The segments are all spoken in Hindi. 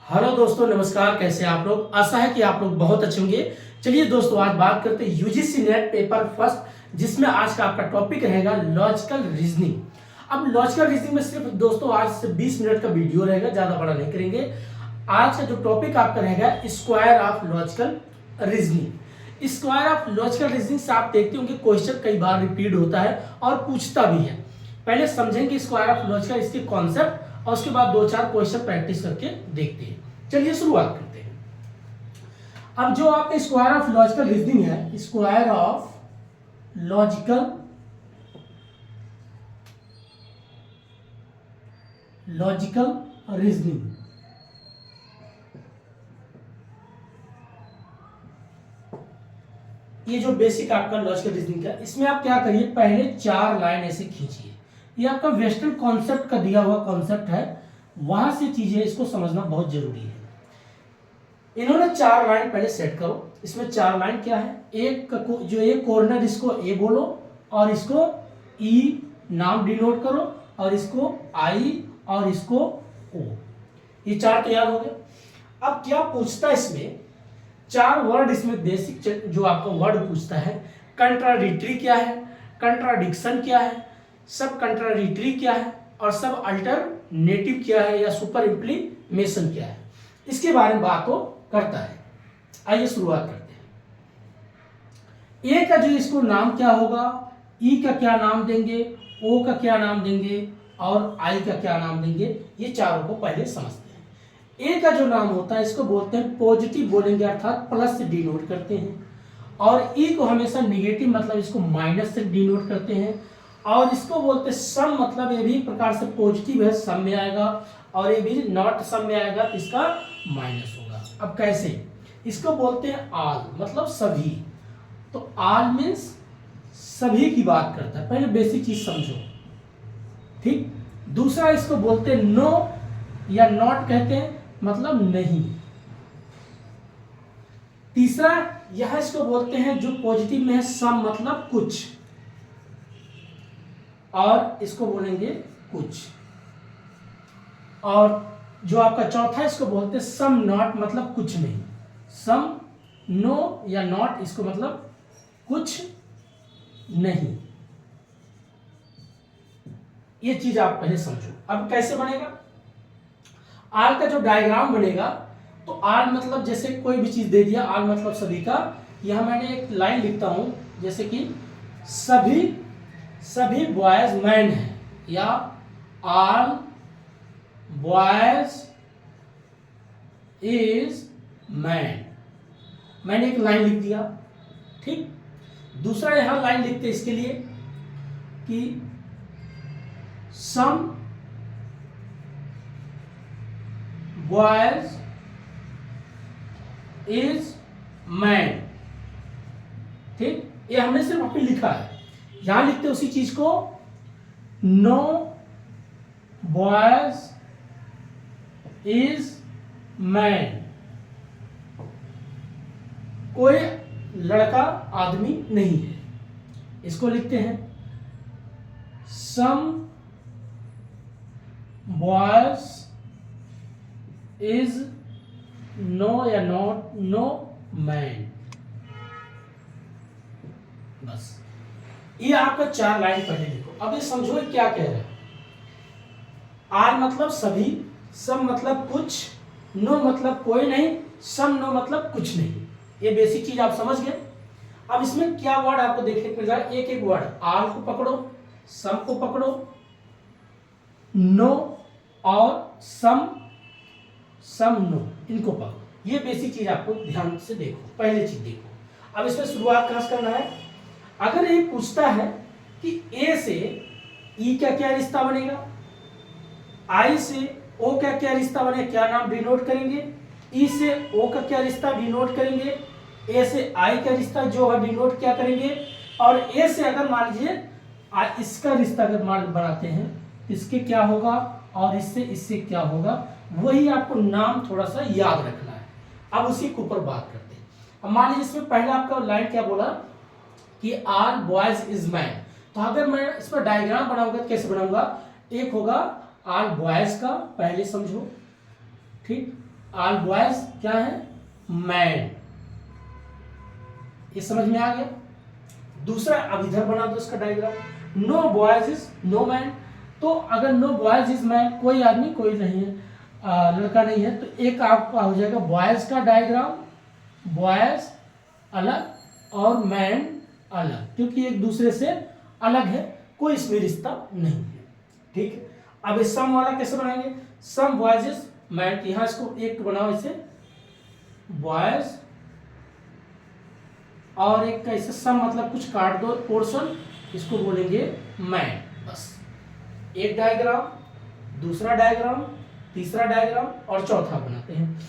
हेलो दोस्तों, नमस्कार। कैसे हैं आप लोग? आशा है कि आप लोग बहुत अच्छे होंगे। चलिए दोस्तों, आज बात करते हैं यूजीसी नेट पेपर फर्स्ट, जिसमें आज का आपका टॉपिक रहेगा लॉजिकल रीजनिंग। अब लॉजिकल रीजनिंग में सिर्फ दोस्तों आज से 20 मिनट का वीडियो रहेगा, ज्यादा बड़ा नहीं करेंगे। आज का जो टॉपिक आपका रहेगा square of logical reasoning. Square of logical reasoning से आप देखते होंगे क्वेश्चन कई बार रिपीट होता है और पूछता भी है। पहले समझेंगे स्क्वायर ऑफ लॉजिकल, इसके कॉन्सेप्ट, और उसके बाद 2-4 क्वेश्चन प्रैक्टिस करके देखते हैं। चलिए शुरुआत करते हैं। अब जो आपका स्क्वायर ऑफ लॉजिकल रीजनिंग है, स्क्वायर ऑफ लॉजिकल रीजनिंग, ये जो बेसिक आपका लॉजिकल रीजनिंग का, इसमें आप क्या करिए, पहले 4 लाइन ऐसे खींचिए। ये आपका वेस्टर्न कॉन्सेप्ट का दिया हुआ कॉन्सेप्ट है, वहां से चीजें इसको समझना बहुत जरूरी है। इन्होंने 4 लाइन पहले सेट करो। इसमें 4 लाइन क्या है, एक जो एक कॉर्नर, इसको ए बोलो और इसको ई नाम डिनोट करो और इसको आई और इसको ओ। ये 4 तैयार हो गए। अब क्या पूछता है इसमें, 4 वर्ड इसमें बेसिक जो आपका वर्ड पूछता है। कंट्राडिक्टरी क्या है, कंट्राडिक्शन क्या है, सब कंट्राडिक्टरी क्या है और सब अल्टरनेटिव क्या है या सुपर इंप्लीमेशन क्या है, इसके बारे में बात तो करता है। आइए शुरुआत करते हैं। ए का जो इसको नाम क्या होगा, ई का क्या नाम देंगे, ओ का क्या नाम देंगे और आई का क्या नाम देंगे, ये चारों को पहले समझते हैं। ए का जो नाम होता है इसको बोलते हैं पॉजिटिव बोलेंगे, अर्थात प्लस से डिनोट करते हैं। और ई को हमेशा निगेटिव मतलब इसको माइनस से डिनोट करते हैं। और इसको बोलते हैं सम, मतलब ये भी प्रकार से पॉजिटिव है, सम में आएगा, और ये भी नॉट सम में आएगा तो इसका माइनस होगा। अब कैसे, इसको बोलते हैं ऑल, मतलब सभी। तो ऑल मीन्स सभी की बात करता है, पहले बेसिक चीज समझो, ठीक। दूसरा इसको बोलते हैं नो या नॉट कहते हैं, मतलब नहीं। तीसरा यह इसको बोलते हैं जो पॉजिटिव में है सम, मतलब कुछ, और इसको बोलेंगे कुछ। और जो आपका चौथा इसको बोलते हैं सम नॉट, मतलब कुछ नहीं। सम नो या नॉट, इसको मतलब कुछ नहीं। ये चीज आप पहले समझो। अब कैसे बनेगा आल का जो डायग्राम बनेगा, तो आल मतलब जैसे कोई भी चीज दे दिया, आल मतलब सभी का। यहां मैंने एक लाइन लिखता हूं, जैसे कि सभी बॉयज मैन है, या ऑल बॉयज इज मैन। मैंने एक लाइन लिख दिया, ठीक। दूसरा यहां लाइन लिखते इसके लिए कि सम बॉयज इज मैन, ठीक। ये हमने सिर्फ अपनी लिखा है। यहां लिखते उसी चीज को, नो बॉयज इज मैन, कोई लड़का आदमी नहीं है। इसको लिखते हैं सम बॉयज इज नो या नॉट नो मैन। बस ये आपका 4 लाइन पहले लिखो। अब ये समझो क्या कह रहा है। आर मतलब सभी, सम मतलब कुछ, नो मतलब कोई नहीं, सम नो मतलब कुछ नहीं। ये बेसिक चीज आप समझ गए। अब इसमें क्या वर्ड आपको देखने को मिल रहा है, एक एक वर्ड, आल को पकड़ो, सम को पकड़ो, नो और सम नो, इनको पकड़ो। ये बेसिक चीज आपको ध्यान से देखो, पहले चीज देखो। अब इसमें शुरुआत कहां से करना है। अगर ये पूछता है कि ए से ई का क्या रिश्ता बनेगा, आई से ओ का क्या रिश्ता बनेगा, क्या नाम डिनोट करेंगे, ई से ओ का क्या रिश्ता डिनोट करेंगे, ए से आई का रिश्ता जो है डिनोट क्या करेंगे, और ए से अगर मान लीजिए इसका रिश्ता अगर मान बनाते हैं, इसके क्या होगा और इससे क्या होगा, वही आपको नाम थोड़ा सा याद रखना है। अब उसी के ऊपर बात करते हैं। अब मान लीजिए इसमें पहला आपका लाइन क्या बोला कि ऑल बॉयज इज मैन, तो अगर मैं इस पर डायग्राम बनाऊंगा तो कैसे बनाऊंगा, एक होगा ऑल बॉयज का, पहले समझो, ठीक। ऑल बॉयज क्या है, मैन। ये समझ में आ गया। दूसरा अब इधर बना दो इसका diagram, no boys is no man. तो अगर नो बॉयज इज मैन, कोई आदमी कोई नहीं है, लड़का नहीं है, तो एक आपका हो जाएगा बॉयज का डायग्राम, बॉयज अलग और मैन अलग, क्योंकि एक दूसरे से अलग है, कोई इसमें रिश्ता नहीं है। ठीक है, अब इस सम वाला कैसे बनाएंगे, सम बॉयज इज मैन, यहां इसको एक बनाओ इसे बॉयज, और एक कैसे सम मतलब कुछ काट दो पोर्शन, इसको बोलेंगे मैन। बस एक डायग्राम, दूसरा डायग्राम, तीसरा डायग्राम और चौथा बनाते हैं।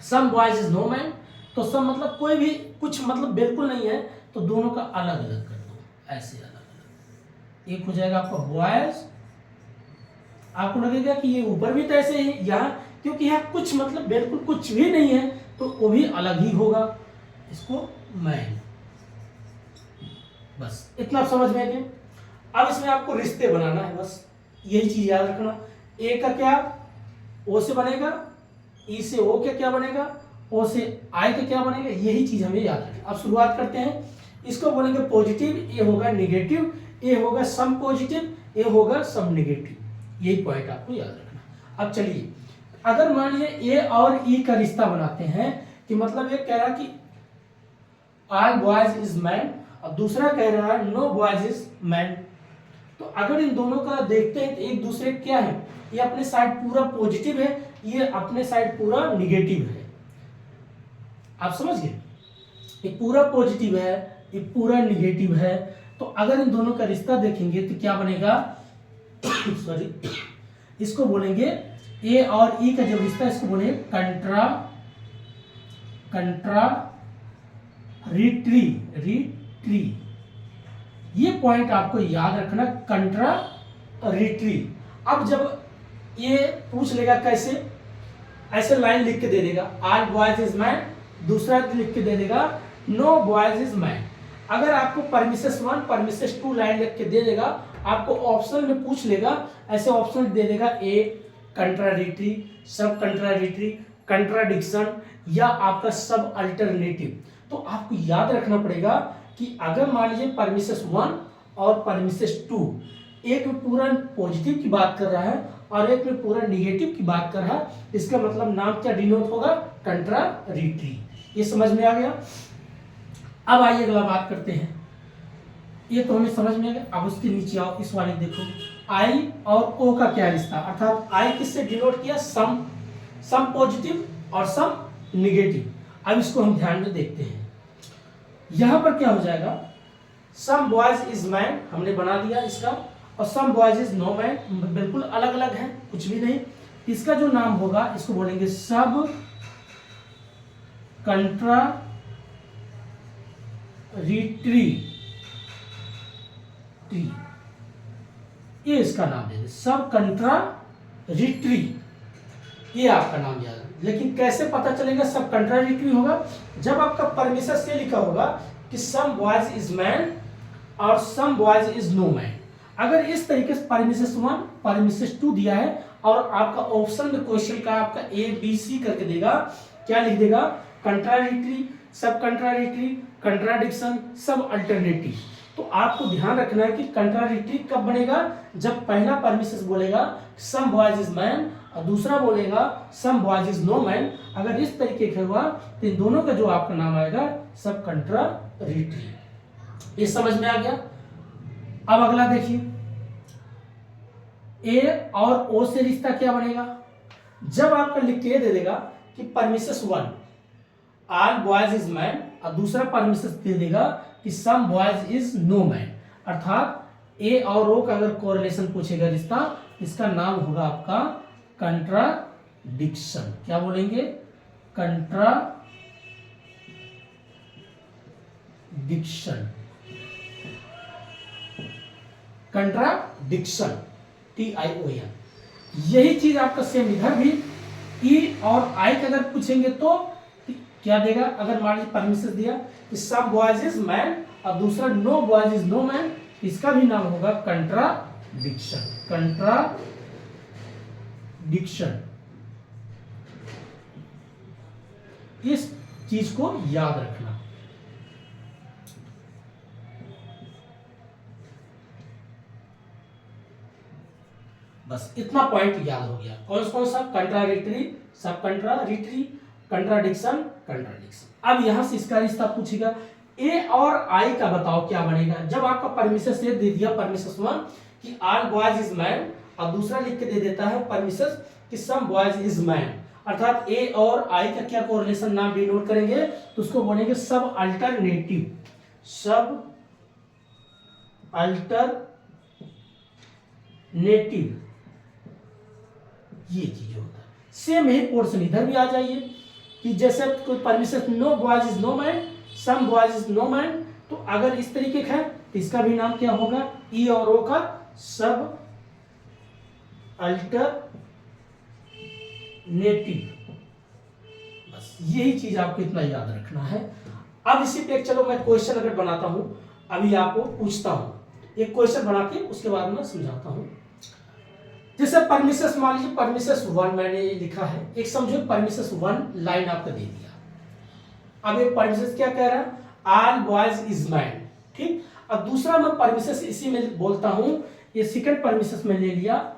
Some boys is no man, तो सम मतलब कोई भी, कुछ मतलब बिल्कुल नहीं है, तो दोनों का अलग अलग कर दो, ऐसे अलग अलग। एक हो जाएगा आपका बॉयज, आपको लगेगा कि ये ऊपर भी तो ऐसे ही यहाँ, क्योंकि यहाँ कुछ मतलब बिल्कुल कुछ भी नहीं है, तो वो भी अलग ही होगा, इसको मैन। बस इतना आप समझ में गए। अब इसमें आपको रिश्ते बनाना है, बस यही चीज याद रखना। ए का क्या ओ से बनेगा, ई से ओ का क्या बनेगा, ओ से आई का क्या बनेगा, यही चीज हमें याद रखना। अब शुरुआत करते हैं, इसको बोलेंगे पॉजिटिव, ये होगा नेगेटिव, ये होगा सम पॉजिटिव, ये होगा सम नेगेटिव, यही पॉइंट आपको याद रखना। अब चलिए, अगर मान लीजिए ए और ई का रिश्ता बनाते हैं, कि मतलब ये कह रहा कि ऑल बॉयज इज मैन, और दूसरा कह रहा है नो बॉयज इज मैन, तो अगर इन दोनों का देखते हैं तो एक दूसरे क्या है, ये अपने साइड पूरा पॉजिटिव है, ये अपने साइड पूरा निगेटिव है। आप समझ गए, ये पूरा पॉजिटिव है, ये पूरा निगेटिव है, तो अगर इन दोनों का रिश्ता देखेंगे तो क्या बनेगा सॉरी, इसको बोलेंगे ए और ई का जो रिश्ता, इसको बोलेंगे कंट्रारिट्री। ये पॉइंट आपको याद रखना, कंट्रारिट्री। अब जब ये पूछ लेगा कैसे, ऐसे लाइन लिख के दे देगा ऑल बॉयज इज मैन, दूसरा लिख के दे देगा नो बॉयज इज मैन। अगर आपको परमिसेस 1 परमिसेस 2 लाइन लिख के दे देगा, आपको ऑप्शन में पूछ लेगा, ऐसे ऑप्शन दे देगा ए कंट्राडिक्टरी, सब कंट्राडिक्टरी, कंट्राडिक्शन, या आपका सब अल्टरनेटिव। तो आपको याद रखना पड़ेगा कि अगर मान लीजिए परमिसेस 1 और परमिसेस 2, एक में पूरा पॉजिटिव की बात कर रहा है और एक में पूरा निगेटिव की बात कर रहा है, इसका मतलब नाम क्या डिनोट होगा, कंट्राडिक्टरी। ये समझ में आ गया। अब आइए अगला बात करते हैं, ये तो हमें समझ में आ गया। अब उसके नीचे आओ, इस वाले देखो, आई और ओ का क्या रिश्ता, अर्थात आई किससे डिनोट किया, सम पॉजिटिव और सम निगेटिव। अब इसको हम ध्यान में देखते हैं, यहां पर क्या हो जाएगा, सम बॉयज इज मैन हमने बना दिया इसका, और some boys is no man, बिल्कुल अलग अलग है, कुछ भी नहीं। इसका जो नाम होगा, इसको बोलेंगे सब कंट्रारिट्री। ये इसका नाम दे दे, सब कंट्रारिट्री, ये आपका नाम याद है। लेकिन कैसे पता चलेगा सब कंट्राडिक्टरी होगा, जब आपका परमिसेस से लिखा होगा कि सम बॉयज इज मैन और some boys is no man. अगर इस तरीके से परमिसेस 1 परमिसेस 2 दिया है और आपका ऑप्शन में क्वेश्चन का आपका ए बी सी करके देगा, क्या लिख देगा, कंट्राडिक्टरी, सब कंट्राडिक्टरी, कंट्राडिक्शन, सब अल्टरनेटिव। तो आपको ध्यान रखना है कि कंट्राडिक्टरी कब बनेगा, जब पहला परमिसेस बोलेगा सम बॉयज इज मैन और दूसरा बोलेगा some boys is no man. अगर इस तरीके का हुआ तो इन दोनों का जो आपका नाम आएगा सब कंट्राडिक्टरी। ये समझ में आ गया। अब अगला देखिए, ए और ओ से रिश्ता क्या बनेगा, जब आपका लिख के दे देगा कि premises 1 all boys is man और दूसरा परमिसेस दे देगा कि some boys is no man, अर्थात ए और ओ का अगर कोरिलेशन पूछेगा रिश्ता, इसका नाम होगा आपका कंट्राडिक्शन। क्या बोलेंगे, कंट्राडिक्शन, कंट्राडिक्शन, TION। यही चीज आपका सेम इधर भी ई और आई का अगर पूछेंगे तो क्या देगा, अगर मान लीजिए परमिसेस दिया कि सम बॉयज इज मैन और दूसरा no boys is no man, इसका भी नाम होगा कंट्राडिक्शन, कंट्राडिक्शन। इस चीज को याद रखना। बस इतना पॉइंट याद हो गया। कौन सा? कंट्राडिक्टरी, सब कंट्राडिक्टरी, कंट्राडिक्शन, कंट्राडिक्शन। अब यहां से इसका रिश्ता पूछेगा ए और आई का बताओ क्या बनेगा। जब आपका परमिसेस से दे दिया परमिसेस 1 कि ऑल बॉयज इज मैन, और दूसरा लिख के दे देता है परमिसेस कि सम बॉयज इज मैन, अर्थात ए और आई का क्या कोरिलेशन नाम डिनोट करेंगे, तो उसको बोलेंगे सब अल्टरनेटिव, सब अल्टरनेटिव, ये चीज होता है। सेम ही पोर्शन इधर भी आ जाइए कि जैसे कोई permission no boys is no man, some boys is no man, तो अगर इस तरीके का है तो इसका भी नाम क्या होगा, ई और ओ का सब अल्टरनेटिव। बस यही चीज आपको इतना याद रखना है। अब इसी पे चलो मैं क्वेश्चन अगर बनाता हूं, अभी आपको पूछता हूं एक क्वेश्चन बना के, उसके बाद मैं समझाता हूं। जैसे परमिसेस, मान लीजिए परमिसेस 1 मैंने लिखा है, एक समझो परमिसेस 1 लाइन आपको दे दिया। अब एक परमिसेस क्या कह रहा है, ऑल बॉयज इज मैन, ठीक। अब दूसरा मैं परमिसेस इसी में बोलता हूं, ये सेकंड परमिसेस में ले लिया,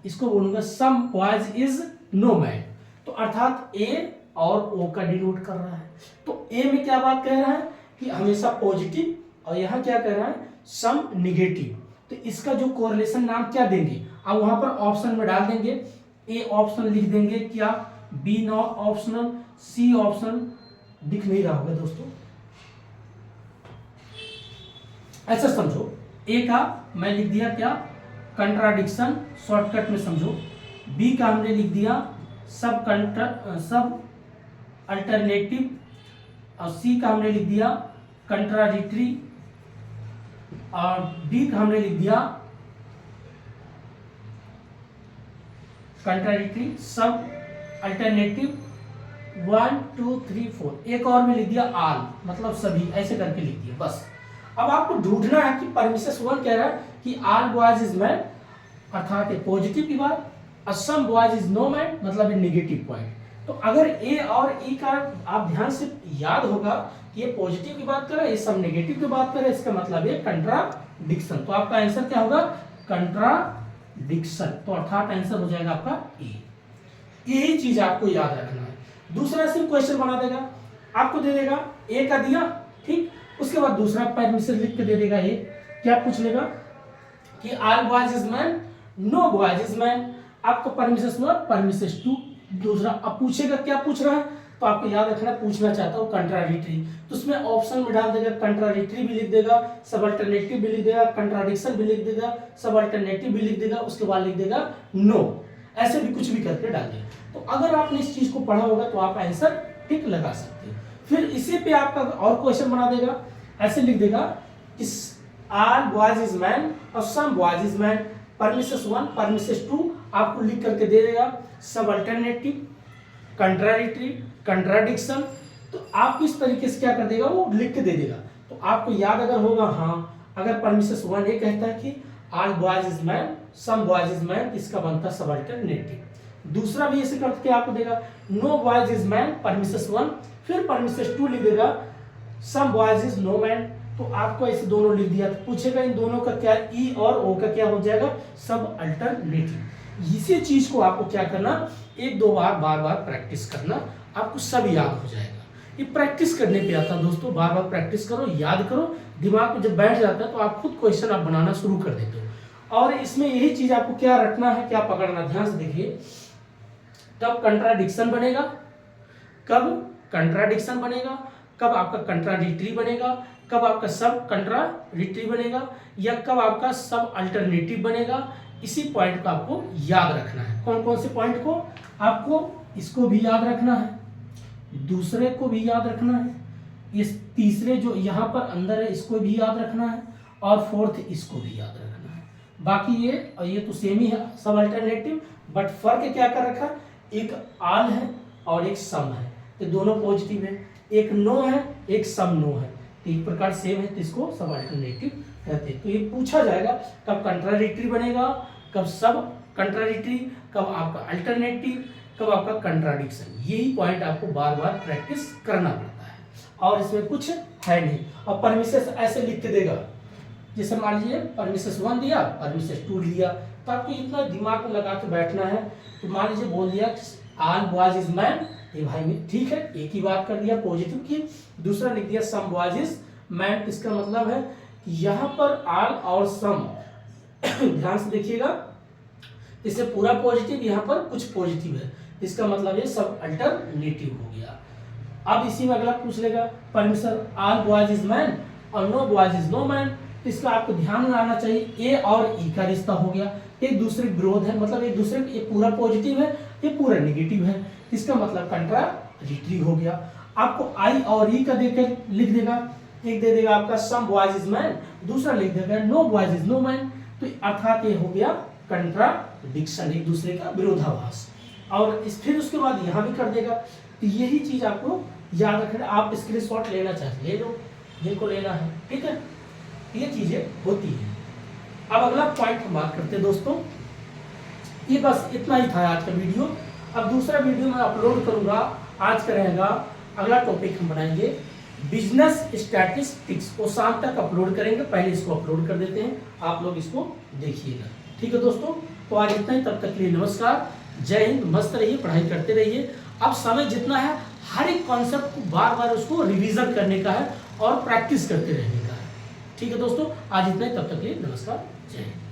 इसको बोलूंगा some boys is no man, तो अर्थात ए और ओ का डिनोट कर रहा है। तो ए में क्या बात कह रहा है कि हमेशा पॉजिटिव, और यहां क्या कह रहा है सम निगेटिव, तो इसका जो कोरिलेशन नाम क्या देंगे, अब वहां पर ऑप्शन में डाल देंगे, ए ऑप्शन लिख देंगे क्या, बी नॉ ऑप्शनल, सी ऑप्शन दिख नहीं रहा होगा दोस्तों, ऐसा समझो। ए का मैं लिख दिया क्या, कंट्राडिक्शन, शॉर्टकट में समझो। बी का हमने लिख दिया सब अल्टरनेटिव, और सी का हमने लिख दिया कंट्राडिक्टरी, और डी का हमने लिख दिया कंट्राडिक्टरी, सब अल्टरनेटिव, 1 2 3 4, एक और में लिख दिया ऑल, मतलब सभी, ऐसे करके लिख दिया। बस अब आपको ढूंढना है कि परमिसेस 1 कह रहा है कि ऑल बॉयज इज मैन, अर्थात ये पॉजिटिव की बात, और some boys is no man, मतलब ये नेगेटिव पॉइंट। तो अगर ए और ई का आप ध्यान से याद होगा कि ये पॉजिटिव की बात कर रहा है, ये सब नेगेटिव की बात कर रहा है, इसका मतलब ये कंट्राडिक्शन। तो आपका आंसर क्या होगा, कंट्राडिक्शन, तो अर्थात आंसर हो जाएगा आपका ए। यही चीज आपको याद रखना है। दूसरा सिर्फ क्वेश्चन बना देगा, आपको दे देगा ए का दिया, ठीक, उसके बाद दूसरा परमिशन लिख के दे देगा, ये क्या पूछ लेगा कि all boys is man, no boys is man, आपको परमिशन 1 परमिशन 2 दूसरा। अब पूछेगा क्या पूछ रहा है, तो आपको याद रखना, पूछना चाहता हूँ कंट्राडिक्टरी, तो उसमें ऑप्शन में डाल देगा कंट्राडिक्टरी भी लिख देगा, सब अल्टरनेटिव भी लिख देगा, कंट्राडिक्शन भी लिख देगा, सब अल्टरनेटिव भी लिख देगा, उसके बाद लिख देगा नो, ऐसे भी कुछ भी करके डाल देगा। तो अगर आपने इस चीज को पढ़ा होगा तो आप आंसर टिक लगा सकते हो। फिर इसी पे आपका और क्वेश्चन बना देगा, ऐसे लिख देगा इस ऑल बॉयज इज मैन और some boys is man, premises 1 premises 2 आपको लिख करके दे देगा, सब अल्टरनेटिव, कंट्राडिक्टरी, कंट्राडिक्शन। तो आप इस तरीके से क्या कर देगा, वो लिख के दे देगा। तो आपको याद अगर होगा, हाँ अगर परमिसेस 1 ये कहता है कि all boys is man, some boys is man, इसका बनता सब अल्टरनेटिव। दूसरा भी ऐसे करके आपको देगा, no boys is man, premises 1, फिर परमिसेस 2 लिख देगा, some boys is no man. तो आपको ऐसे दोनों लिख दिया, तो पूछेगा इन दोनों का क्या, ई और ओ का क्या हो जाएगा, सब अल्टरनेटिव। इसी चीज को आपको क्या करना, एक दो बार बार बार प्रैक्टिस करना, आपको सब याद हो जाएगा। ये प्रैक्टिस करने पे आता है दोस्तों, बार बार प्रैक्टिस करो, याद करो, दिमाग में जब बैठ जाता है तो आप खुद क्वेश्चन आप बनाना शुरू कर देते हो। और इसमें यही चीज आपको क्या रखना है, क्या पकड़ना, ध्यान से देखिए, कब कंट्राडिक्शन बनेगा, कब कंट्राडिक्शन बनेगा, कब आपका कंट्राडिक्टरी बनेगा, कब आपका सब कंट्राडिक्टरी बनेगा, या कब आपका सब अल्टरनेटिव बनेगा। इसी पॉइंट को आपको याद रखना है। कौन कौन से पॉइंट को, आपको इसको भी याद रखना है, दूसरे को भी याद रखना है, इस तीसरे जो यहाँ पर अंदर है इसको भी याद रखना है, और फोर्थ इसको भी याद रखना है। बाकी ये तो सेम ही है, सब अल्टरनेटिव, बट फर्क क्या कर रखा, एक ऑल है और एक सम है, तो दोनों पॉजिटिव है, एक नो है एक सम नो है, तो एक प्रकार सेम है, तो इसको सब अल्टरनेटिव कहते हैं। तो ये पूछा जाएगा कब कंट्राडिक्टरी बनेगा, कब सब कंट्राडिक्टरी, कब आपका अल्टरनेटिव, कब आपका कंट्राडिक्शन। यही पॉइंट आपको बार बार प्रैक्टिस करना पड़ता है और इसमें कुछ है नहीं। और परमिसेस ऐसे लिख के देगा, जैसे मान लीजिए परमिसेस 1 दिया, परमिसेस 2 दिया, तो आपको इतना दिमाग में लगा के बैठना है। तो मान लीजिए बोल दिया ऑल बॉयज इज मैन, ये भाई ठीक है, एक ही बात कर दिया पॉजिटिव की। दूसरा लिख दिया सम बॉयज इज मैन, इसका मतलब है कि यहाँ पर ऑल और सम ध्यान से देखिएगा, इससे पूरा पॉजिटिव, यहाँ पर कुछ पॉजिटिव है, इसका मतलब ये सब अल्टरनेटिव हो गया। अब इसी में अगला पूछ लेगा permission all boys is man और no boys is no man, तो इसका आपको ध्यान में आना चाहिए ए और ई का रिश्ता हो गया, एक दूसरे विरोध है, मतलब एक दूसरे, ये पूरा पॉजिटिव है, ये पूरा नेगेटिव है, इसका मतलब कंट्राडिक्टरी हो गया। आपको आई और ई का देकर लिख देगा, एक दे देगा आपका सम बॉयज इज मैन, दूसरा लिख देगा no boys is no man, तो अर्थात ये हो गया कंट्राडिक्शन, एक दूसरे का विरोधाभास। और इस फिर उसके बाद यहाँ भी कर देगा। तो यही चीज आपको याद रखना, आप स्क्रीनशॉट लेना चाहते ले लो, जिनको लेना है, ठीक है, ये चीजें होती है। अब अगला पॉइंट हम बात करते हैं दोस्तों, ये बस इतना ही था आज का वीडियो। अब दूसरा वीडियो मैं अपलोड करूंगा, आज का रहेगा, अगला टॉपिक हम बनाएंगे बिजनेस स्टैटिस्टिक्स, को शाम तक अपलोड करेंगे, पहले इसको अपलोड कर देते हैं, आप लोग इसको देखिएगा, ठीक है दोस्तों। तो आज इतना ही, तब तक के लिए नमस्कार, जय हिंद, मस्त रहिए, पढ़ाई करते रहिए। अब समय जितना है हर एक कॉन्सेप्ट को बार बार उसको रिवीजन करने का है और प्रैक्टिस करते रहने का है, ठीक है दोस्तों। आज इतना ही, तब तक के लिए नमस्कार, जय हिंद।